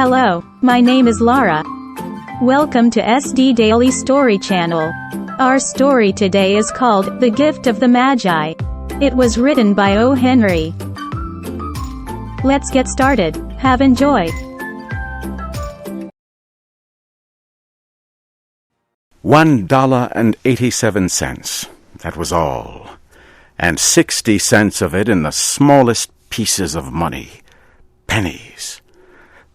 Hello, my name is Lara. Welcome to SD Daily Story Channel. Our story today is called The Gift of the Magi. It was written by O. Henry. Let's get started. Have enjoy. $1.87. That was all. And 60 cents of it in the smallest pieces of money. Pennies.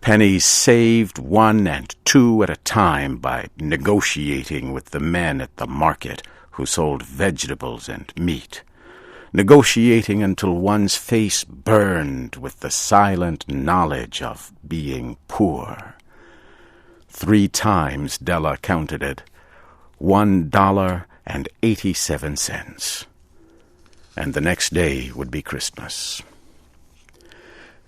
Pennies saved 1 and 2 at a time by negotiating with the men at the market who sold vegetables and meat. Negotiating until one's face burned with the silent knowledge of being poor. 3 times Della counted it. $1.87. And the next day would be Christmas.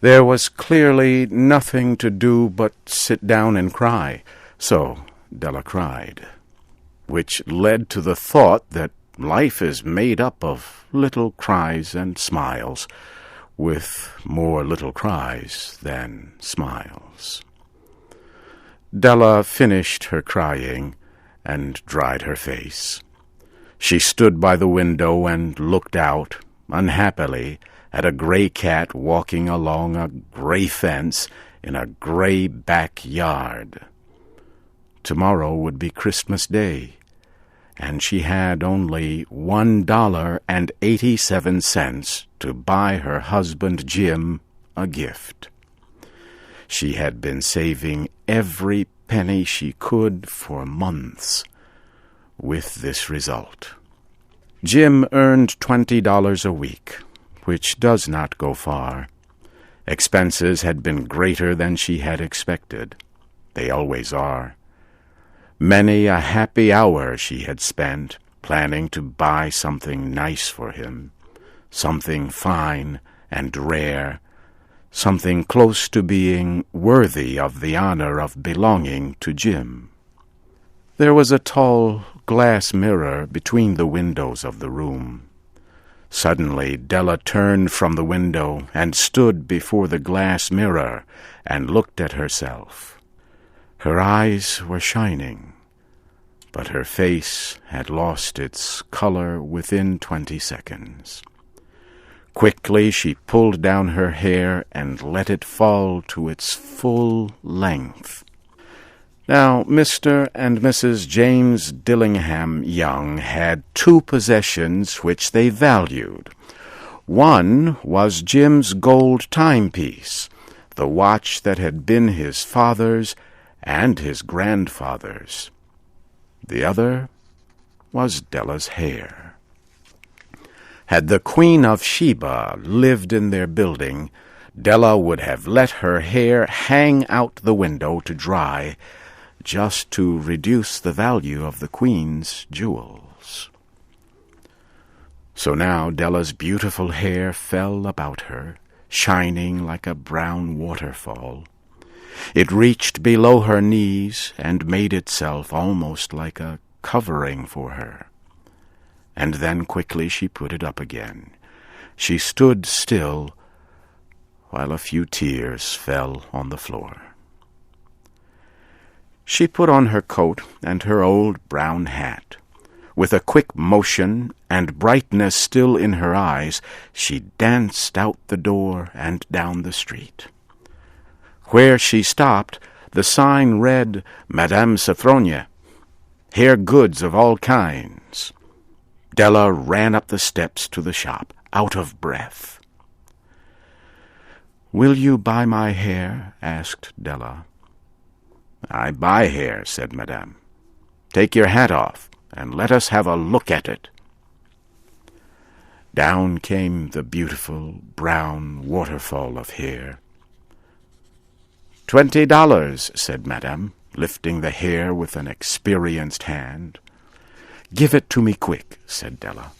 There was clearly nothing to do but sit down and cry, so Della cried, which led to the thought that life is made up of little cries and smiles, with more little cries than smiles. Della finished her crying and dried her face. She stood by the window and looked out, unhappily, at a gray cat walking along a gray fence in a gray backyard. Tomorrow would be Christmas Day, and she had only $1.87 to buy her husband Jim a gift. She had been saving every penny she could for months, with this result. Jim earned $20 a week, which does not go far. Expenses had been greater than she had expected. They always are. Many a happy hour she had spent planning to buy something nice for him, something fine and rare, something close to being worthy of the honor of belonging to Jim. There was a tall glass mirror between the windows of the room. Suddenly Della turned from the window and stood before the glass mirror and looked at herself. Her eyes were shining, but her face had lost its color within 20 seconds. Quickly she pulled down her hair and let it fall to its full length. Now, Mr. and Mrs. James Dillingham Young had 2 possessions which they valued. One was Jim's gold timepiece, the watch that had been his father's and his grandfather's. The other was Della's hair. Had the Queen of Sheba lived in their building, Della would have let her hair hang out the window to dry, just to reduce the value of the Queen's jewels. So now Della's beautiful hair fell about her, shining like a brown waterfall. It reached below her knees and made itself almost like a covering for her. And then quickly she put it up again. She stood still while a few tears fell on the floor. She put on her coat and her old brown hat. With a quick motion and brightness still in her eyes, she danced out the door and down the street. Where she stopped, the sign read, Madame Sophronia, hair goods of all kinds. Della ran up the steps to the shop, out of breath. "Will you buy my hair?" asked Della. "I buy hair," said Madame. "Take your hat off, and let us have a look at it." Down came the beautiful brown waterfall of hair. $20, said Madame, lifting the hair with an experienced hand. "Give it to me quick," said Della.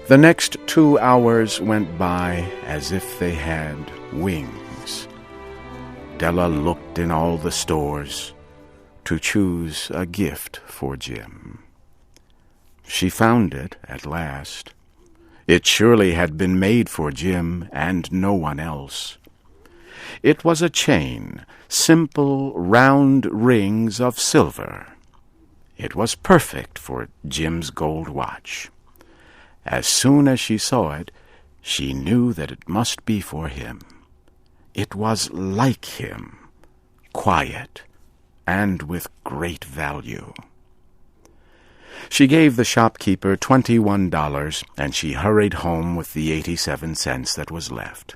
The next 2 hours went by as if they had wings. Della looked in all the stores to choose a gift for Jim. She found it at last. It surely had been made for Jim and no one else. It was a chain, simple round rings of silver. It was perfect for Jim's gold watch. As soon as she saw it, she knew that it must be for him. It was like him, quiet, and with great value. She gave the shopkeeper $21, and she hurried home with the 87 cents that was left.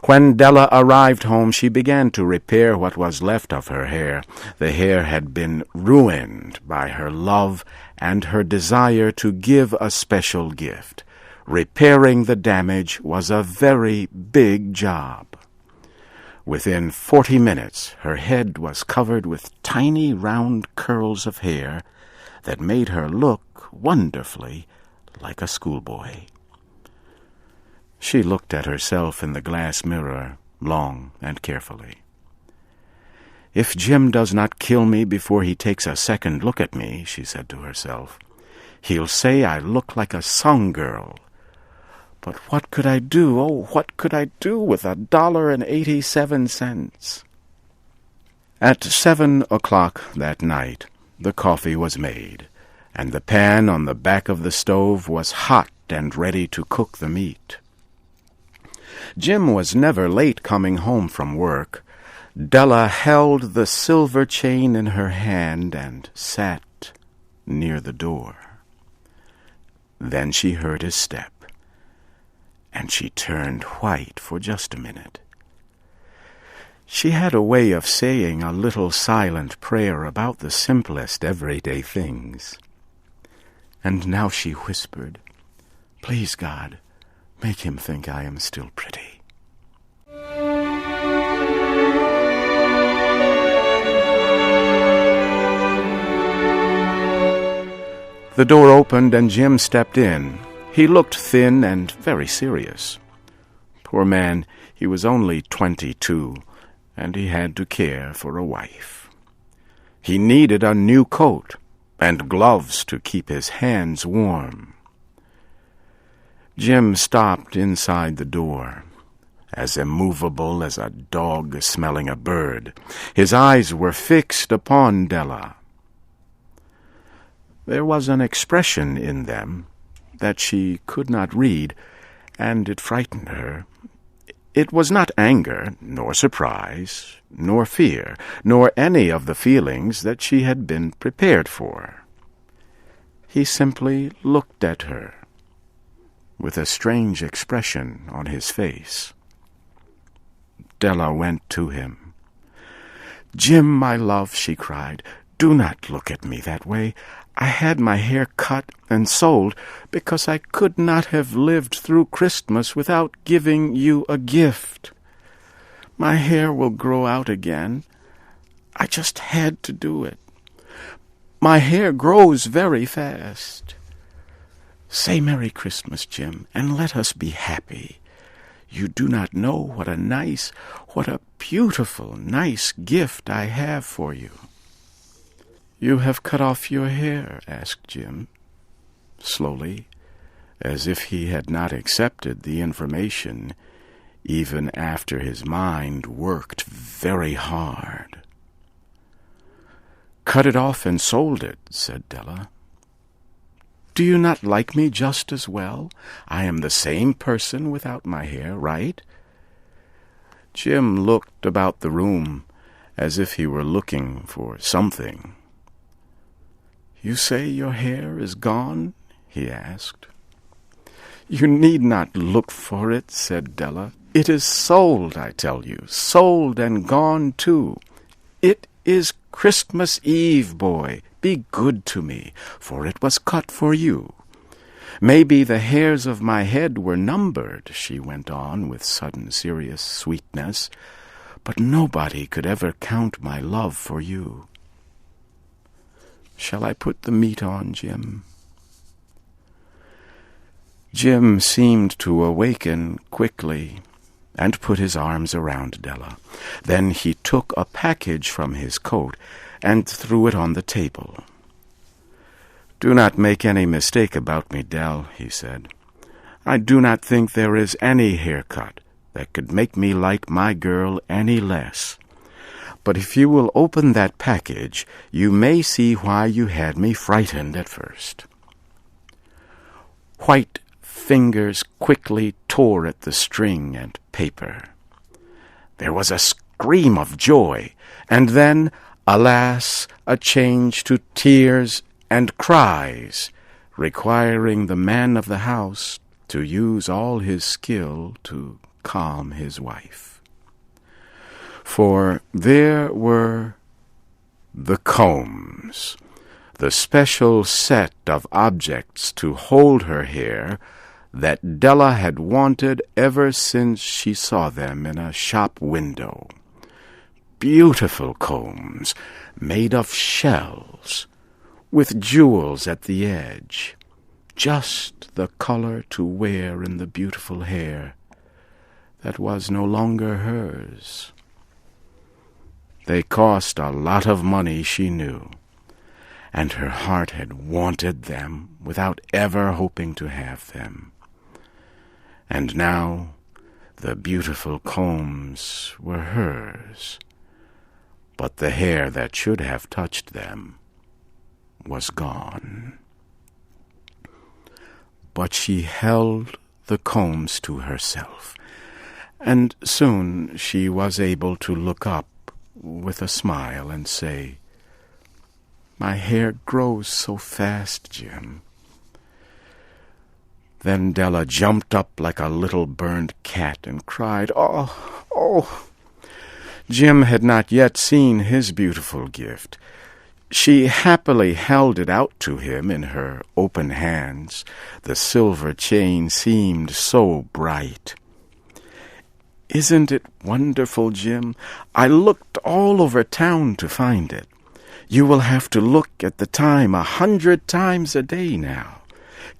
When Della arrived home, she began to repair what was left of her hair. The hair had been ruined by her love and her desire to give a special gift. Repairing the damage was a very big job. Within 40 minutes, her head was covered with tiny round curls of hair that made her look wonderfully like a schoolboy. She looked at herself in the glass mirror long and carefully. "If Jim does not kill me before he takes a second look at me," she said to herself, "he'll say I look like a song girl. But what could I do? Oh, what could I do with $1.87? At 7 o'clock that night, the coffee was made, and the pan on the back of the stove was hot and ready to cook the meat. Jim was never late coming home from work. Della held the silver chain in her hand and sat near the door. Then she heard his step, and she turned white for just a minute. She had a way of saying a little silent prayer about the simplest everyday things. And now she whispered, "Please, God, make him think I am still pretty." The door opened and Jim stepped in. He looked thin and very serious. Poor man, he was only 22, and he had to care for a wife. He needed a new coat and gloves to keep his hands warm. Jim stopped inside the door, as immovable as a dog smelling a bird. His eyes were fixed upon Della. There was an expression in them that she could not read, and it frightened her. It was not anger, nor surprise, nor fear, nor any of the feelings that she had been prepared for. He simply looked at her, with a strange expression on his face. Della went to him. "Jim, my love," she cried, "do not look at me that way. I had my hair cut and sold because I could not have lived through Christmas without giving you a gift. My hair will grow out again. I just had to do it. My hair grows very fast. Say Merry Christmas, Jim, and let us be happy. You do not know what a beautiful, nice gift I have for you." "You have cut off your hair?" asked Jim, slowly, as if he had not accepted the information, even after his mind worked very hard. "Cut it off and sold it," said Della. "Do you not like me just as well? I am the same person without my hair, right?" Jim looked about the room as if he were looking for something. "You say your hair is gone?" he asked. "You need not look for it," said Della. "It is sold, I tell you, sold and gone too. It is Christmas Eve, boy. Be good to me, for it was cut for you. Maybe the hairs of my head were numbered," she went on with sudden serious sweetness, "but nobody could ever count my love for you. Shall I put the meat on, Jim?" Jim seemed to awaken quickly and put his arms around Della. Then he took a package from his coat and threw it on the table. "Do not make any mistake about me, Dell," he said. "I do not think there is any haircut that could make me like my girl any less. But if you will open that package, you may see why you had me frightened at first." White fingers quickly tore at the string and paper. There was a scream of joy, and then, alas, a change to tears and cries, requiring the man of the house to use all his skill to calm his wife. For there were the combs, the special set of objects to hold her hair that Della had wanted ever since she saw them in a shop window. Beautiful combs made of shells, with jewels at the edge, just the color to wear in the beautiful hair that was no longer hers. They cost a lot of money, she knew, and her heart had wanted them without ever hoping to have them. And now the beautiful combs were hers, but the hair that should have touched them was gone. But she held the combs to herself, and soon she was able to look up with a smile and say, "My hair grows so fast, Jim." Then Della jumped up like a little burned cat and cried, "Oh, oh!" Jim had not yet seen his beautiful gift. She happily held it out to him in her open hands. The silver chain seemed so bright. "Isn't it wonderful, Jim? I looked all over town to find it. You will have to look at the time 100 times a day now.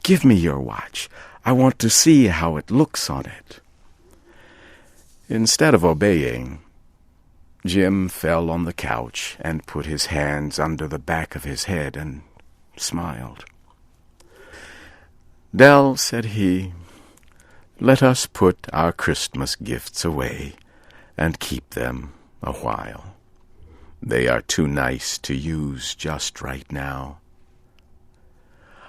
Give me your watch. I want to see how it looks on it." Instead of obeying, Jim fell on the couch and put his hands under the back of his head and smiled. "Dell," said he, "let us put our Christmas gifts away and keep them a while. They are too nice to use just right now.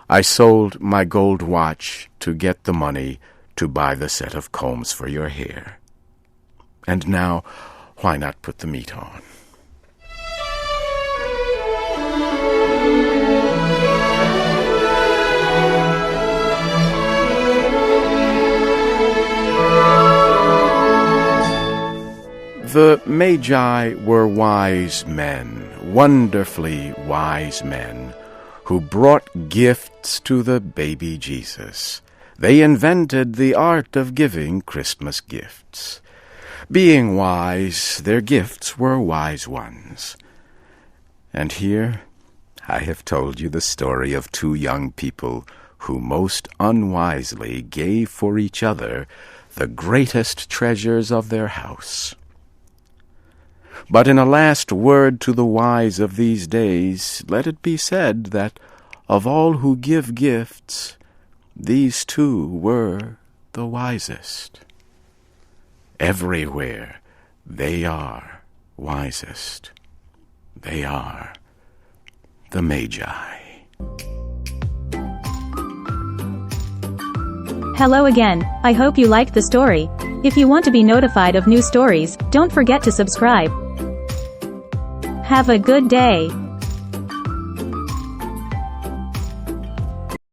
I sold my gold watch to get the money to buy the set of combs for your hair. And now, why not put the meat on?" The Magi were wise men, wonderfully wise men, who brought gifts to the baby Jesus. They invented the art of giving Christmas gifts. Being wise, their gifts were wise ones. And here I have told you the story of two young people who most unwisely gave for each other the greatest treasures of their house. But in a last word to the wise of these days, let it be said that of all who give gifts, these two were the wisest. Everywhere they are wisest. They are the Magi. Hello again. I hope you liked the story. If you want to be notified of new stories, don't forget to subscribe. Have a good day.